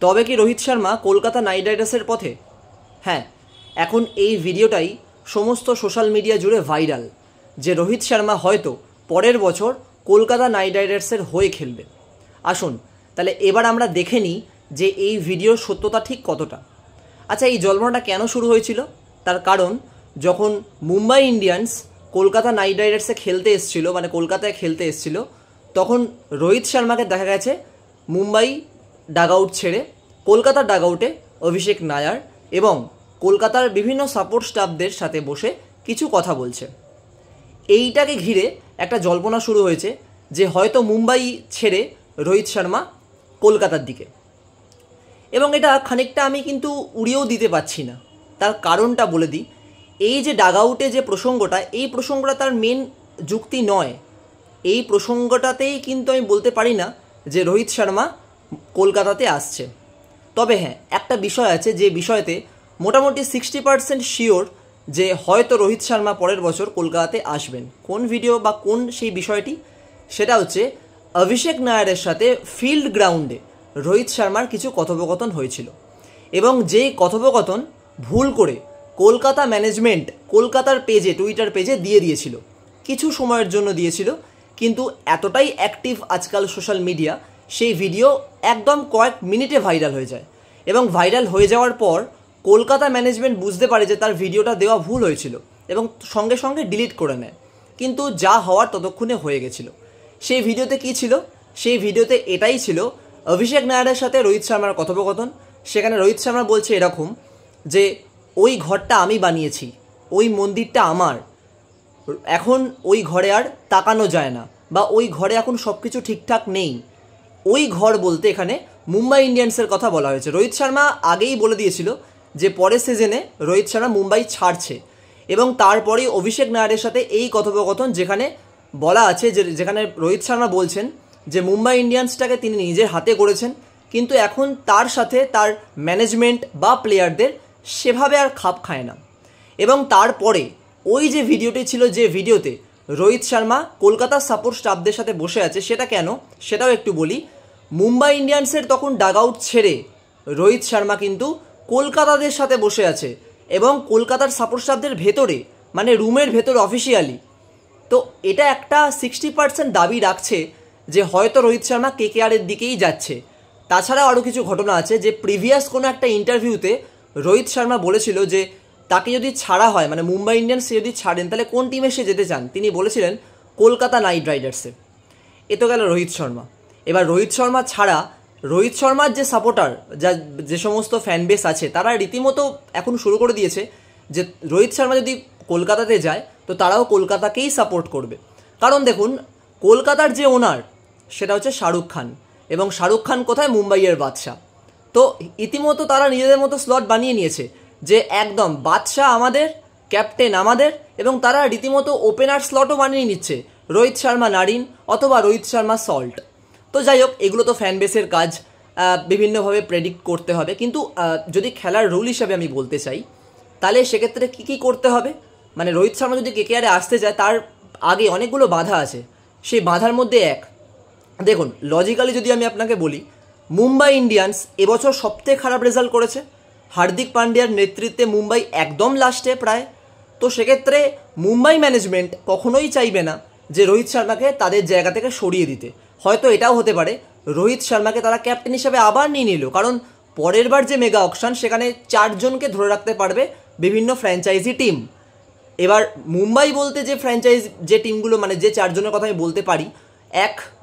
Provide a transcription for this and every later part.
তবে কি রোহিত শর্মা কলকাতা নাইট রাইডার্সের পথে? হ্যাঁ, এখন এই ভিডিওটাই সমস্ত সোশ্যাল মিডিয়া জুড়ে ভাইরাল যে রোহিত শর্মা হয়তো পরের বছর কলকাতা নাইট রাইডার্সের হয়ে খেলবে। আসুন তাহলে এবার আমরা দেখে নিই যে এই ভিডিওর সত্যতা ঠিক কতটা। আচ্ছা, এই জল্পনাটা কেন শুরু হয়েছিল? তার কারণ যখন মুম্বাই ইন্ডিয়ান্স কলকাতা নাইট রাইডার্সে খেলতে এসেছিল, মানে কলকাতায় খেলতে এসেছিল, তখন রোহিত শর্মাকে দেখা গেছে মুম্বাই ডাগআউট ছেড়ে কলকাতার ডাগআউটে অভিষেক নায়ার এবং কলকাতার বিভিন্ন সাপোর্ট স্টাফদের সাথে বসে কিছু কথা বলছে। এইটাকে ঘিরে একটা জল্পনা শুরু হয়েছে যে হয়তো মুম্বাই ছেড়ে রোহিত শর্মা কলকাতার দিকে। এবং এটা খানিকটা আমি কিন্তু উড়িয়েও দিতে পারছি না। তার কারণটা বলে দিই। এই যে ডাগআউটে যে প্রসঙ্গটা, এই প্রসঙ্গটা তার মেন যুক্তি নয়। এই প্রসঙ্গটাতেই কিন্তু আমি বলতে পারি না যে রোহিত শর্মা কলকাতাতে আসছে। তবে হ্যাঁ, একটা বিষয় আছে যে বিষয়তে মোটামুটি 60% শিওর যে হয়তো রোহিত শর্মা পরের বছর কলকাতাতে আসবেন। কোন ভিডিও বা কোন সেই বিষয়টি? সেটা হচ্ছে অভিষেক নায়ারের সাথে ফিল্ড গ্রাউন্ডে রোহিত শর্মার কিছু কথোপকথন হয়েছিল এবং যেই কথোপকথন ভুল করে কলকাতা ম্যানেজমেন্ট কলকাতার পেজে, টুইটার পেজে দিয়ে দিয়েছিল। কিছু সময়ের জন্য দিয়েছিল, কিন্তু এতটাই অ্যাক্টিভ আজকাল সোশ্যাল মিডিয়া, সেই ভিডিও একদম কয়েক মিনিটে ভাইরাল হয়ে যায় এবং ভাইরাল হয়ে যাওয়ার পর কলকাতা ম্যানেজমেন্ট বুঝতে পারে যে তার ভিডিওটা দেওয়া ভুল হয়েছিল এবং সঙ্গে সঙ্গে ডিলিট করে নেয়। কিন্তু যা হওয়ার ততক্ষণে হয়ে গেছিল। সেই ভিডিওতে কি ছিল? সেই ভিডিওতে এটাই ছিল অভিষেক নায়ারের সাথে রোহিত শর্মার কথোপকথন। সেখানে রোহিত শর্মা বলছে এরকম যে ওই ঘরটা আমি বানিয়েছি, ওই মন্দিরটা আমার, এখন ওই ঘরে আর তাকানো যায় না, বা ওই ঘরে এখন সব কিছু ঠিকঠাক নেই। ওই ঘর বলতে এখানে মুম্বাই ইন্ডিয়ান্সের কথা বলা হয়েছে। রোহিত শর্মা আগেই বলে দিয়েছিল যে পরের সিজনে রোহিত শর্মা মুম্বাই ছাড়ছে এবং তারপরেই অভিষেক নায়ারের সাথে এই কথোপকথন, যেখানে বলা আছে যেখানে রোহিত শর্মা বলছেন যে মুম্বাই ইন্ডিয়ান্সটাকে তিনি নিজের হাতে গড়েছেন, কিন্তু এখন তার সাথে তার ম্যানেজমেন্ট বা প্লেয়ারদের সেভাবে আর খাপ খায় না। এবং তারপরে ওই যে ভিডিওটি ছিল, যে ভিডিওতে রোহিত শর্মা কলকাতার সাপোর্ট স্টাফদের সাথে বসে আছে, সেটা কেন সেটাও একটু বলি। মুম্বাই ইন্ডিয়ান্সের তখন ডাগআউট ছেড়ে রোহিত শর্মা কিন্তু কলকাতাদের সাথে বসে আছে এবং কলকাতার সাপোর্ট স্টাফদের ভেতরে, মানে রুমের ভেতরে অফিসিয়ালি। তো এটা একটা 60% দাবি রাখছে যে হয়তো রোহিত শর্মা কেকেআরের দিকেই যাচ্ছে। তাছাড়াও আরও কিছু ঘটনা আছে যে প্রিভিয়াস কোনো একটা ইন্টারভিউতে রোহিত শর্মা বলেছিল যে তাকে যদি ছাড়া হয়, মানে মুম্বাই ইন্ডিয়ান্স যদি ছাড়েন, তাহলে কোন টিমে সে যেতে চান? তিনি বলেছিলেন কলকাতা নাইট রাইডার্সে। এ তো গেল রোহিত শর্মা। এবার রোহিত শর্মা ছাড়া রোহিত শর্মার যে সাপোর্টার, যে সমস্ত ফ্যান বেস আছে, তারা রীতিমতো এখন শুরু করে দিয়েছে যে রোহিত শর্মা যদি কলকাতাতে যায় তো তারাও কলকাতাকেই সাপোর্ট করবে। কারণ দেখুন, কলকাতার যে ওনার সেটা হচ্ছে শাহরুখ খান, এবং শাহরুখ খান কোথায়? মুম্বাইয়ের বাদশা। তো ইতিমধ্যে তারা নিজেদের মতো স্লট বানিয়ে নিয়েছে যে একদম বাদশা আমাদের, ক্যাপ্টেন আমাদের, এবং তারা রীতিমতো ওপেনার স্লটও বানিয়ে নিচ্ছে, রোহিত শর্মা নারিন অথবা রোহিত শর্মা সল্ট। তো যাই হোক, এগুলো তো ফ্যান বেসের কাজ, বিভিন্নভাবে প্রেডিক্ট করতে হবে। কিন্তু যদি খেলার রুল হিসাবে আমি বলতে চাই, তাহলে সেক্ষেত্রে কী করতে হবে? মানে রোহিত শর্মা যদি কেকেআরে আসতে যায়, তার আগে অনেকগুলো বাধা আছে। সেই বাধার মধ্যে দেখুন, লজিক্যালি যদি আমি আপনাকে বলি, মুম্বাই ইন্ডিয়ান্স এবছর সবথেকে খারাপ রেজাল্ট করেছে। হার্দিক পান্ডিয়ার নেতৃত্বে মুম্বাই একদম লাস্টে প্রায়। তো সেক্ষেত্রে মুম্বাই ম্যানেজমেন্ট কখনোই চাইবে না যে রোহিত শর্মাকে তাদের জায়গা থেকে সরিয়ে দিতে। হয়তো এটাও হতে পারে রোহিত শর্মাকে তারা ক্যাপ্টেন হিসেবে আবার নিয়ে নিল, কারণ পরের বার যে মেগা অকশন, সেখানে 4 জনকে ধরে রাখতে পারবে বিভিন্ন ফ্র্যাঞ্চাইজি টিম। এবার মুম্বাই বলতে যে ফ্র্যাঞ্চাইজ যে টিমগুলো, মানে যে 4 জনের কথা আমি বলতে পারি,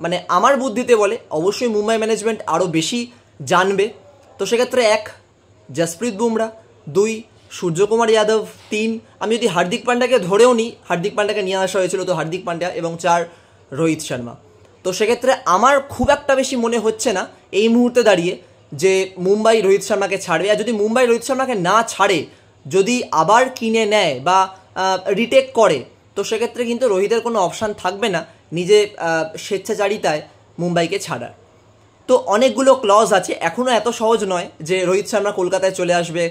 মানে আমার বুদ্ধিতে বলে অবশ্যই মুম্বাই ম্যানেজমেন্ট আরও বেশি জানবে। তো সেক্ষেত্রে 1 জসপ্রীত বুমরা, 2 সূর্যকুমার যাদব, 3 আমি যদি হার্দিক পান্ডিয়াকে ধরেও নিই, হার্দিক পান্ডিয়াকে নিয়ে আসা হয়েছিল, তো হার্দিক পান্ডিয়া, এবং 4 রোহিত শর্মা। তো সেক্ষেত্রে আমার খুব একটা বেশি মনে হচ্ছে না এই মুহূর্তে দাঁড়িয়ে যে মুম্বাই রোহিত শর্মাকে ছাড়বে। আর যদি মুম্বাই রোহিত শর্মাকে না ছাড়ে, যদি আবার কিনে নেয় বা রিটেক করে, তো সেক্ষেত্রে কিন্তু রোহিতের কোনো অপশান থাকবে না নিজে স্বেচ্ছাচারিতায় মুম্বাইকে ছাড়ার। তো অনেকগুলো ক্লজ আছে, এখনও এত সহজ নয় যে রোহিত শর্মা কলকাতায় চলে আসবে,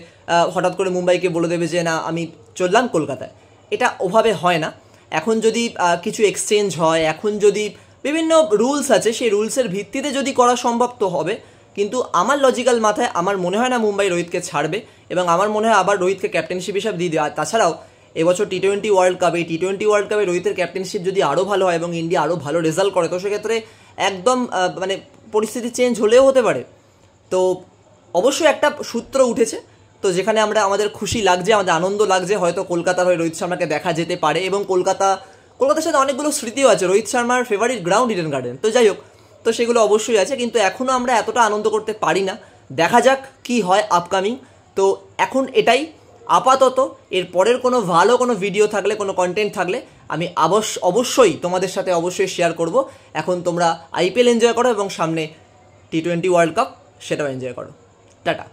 হঠাৎ করে মুম্বাইকে বলে দেবে যে না আমি চললাম কলকাতায়। এটা ওভাবে হয় না। এখন যদি কিছু এক্সচেঞ্জ হয়, এখন যদি বিভিন্ন রুলস আছে, সেই রুলসের ভিত্তিতে যদি করা সম্ভব তো হবে, কিন্তু আমার লজিক্যাল মাথায় আমার মনে হয় না মুম্বাই রোহিতকে ছাড়বে, এবং আমার মনে হয় আবার রোহিতকে ক্যাপ্টেনশিপ হিসাবে দিয়ে দেবে। আর তাছাড়াও এবছর টি-20 ওয়ার্ল্ড কাপে রোহিতের ক্যাপ্টেনশিপ যদি আরও ভালো হয় এবং ইন্ডিয়া আরও ভালো রেজাল্ট করে, তো সেক্ষেত্রে একদম মানে পরিস্থিতি চেঞ্জ হলেও হতে পারে। তো অবশ্যই একটা সূত্র উঠেছে, তো যেখানে আমাদের খুশি লাগছে, আমাদের আনন্দ লাগছে, হয়তো কলকাতার হয়ে রোহিত শর্মাকে দেখা যেতে পারে। এবং কলকাতার সাথে অনেকগুলো স্মৃতিও আছে, রোহিত শর্মার ফেভারিট গ্রাউন্ড ইডেন গার্ডেন, তো যাই হোক, তো সেগুলো অবশ্যই আছে, কিন্তু এখনও আমরা এতটা আনন্দ করতে পারি না। দেখা যাক কি হয় আপকামিং। তো এখন এটাই আপাতত। এর পরের কোনো ভালো কোনো ভিডিও থাকলে, কোনো কন্টেন্ট থাকলে আমি অবশ্যই তোমাদের সাথে অবশ্যই শেয়ার করব। এখন তোমরা IPL এনজয় করো এবং সামনে টি-20 ওয়ার্ল্ড কাপ, সেটাও এনজয় করো। টাটা।